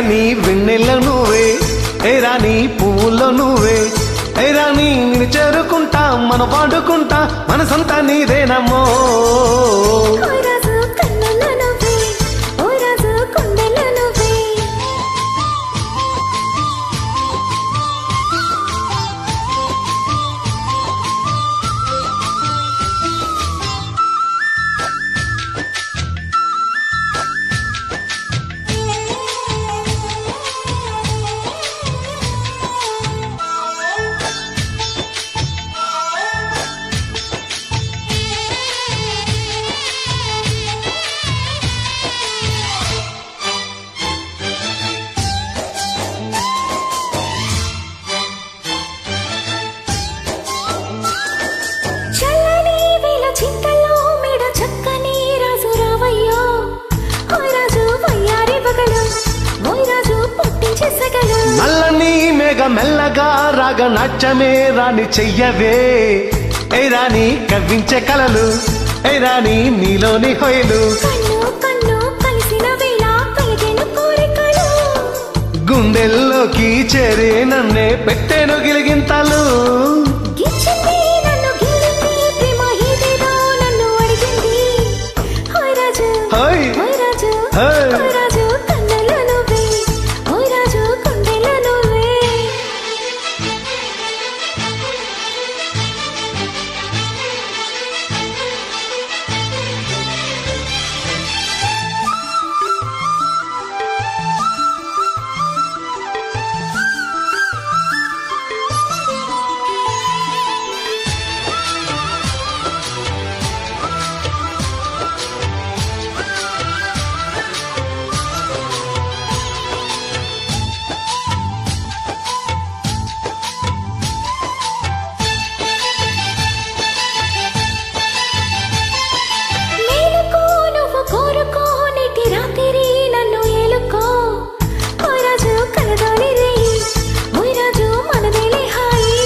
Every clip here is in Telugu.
నీ వెన్నెల నువ్వే ఏరా నీ పువ్వుల్లో నువ్వే ఏరా నిన్ను చేరుకుంటా మన వాడుకుంటా మనసంతా నీదేనమ్మో నల్లని మేఘ మెల్లగా రాగ నాట్యమే రాణి చెయ్యవే ఏ రాణి కవ్వించే కలలు ఏ రాణి నీలోని హొయలు గుండెల్లోకి చేరే నన్నే పెట్టేను గిలిగింతలు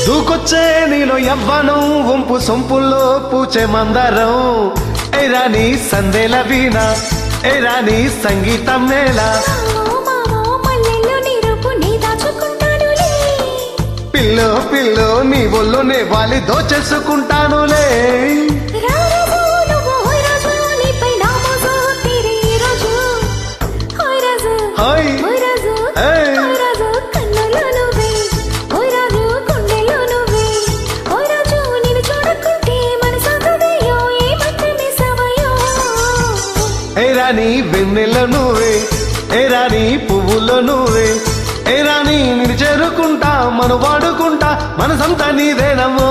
దూకొచ్చే నీలో యవ్వనం వంపు సొంపుల్లో పూచే మందరం ఏ రాణి సందేల వీణ ఏ రాణి సంగీతం నేల పిల్లో పిల్లో నీ ఒళ్ళోనే వాలి దోచేసుకుంటానులే ఏరా నీ వెన్నెల నువ్వే ఏరా నీ పువ్వుల్లో నువ్వే ఏరా నిన్ను చేరుకుంటా మన వాడుకుంటా మనసంతా నీదేనమ్మో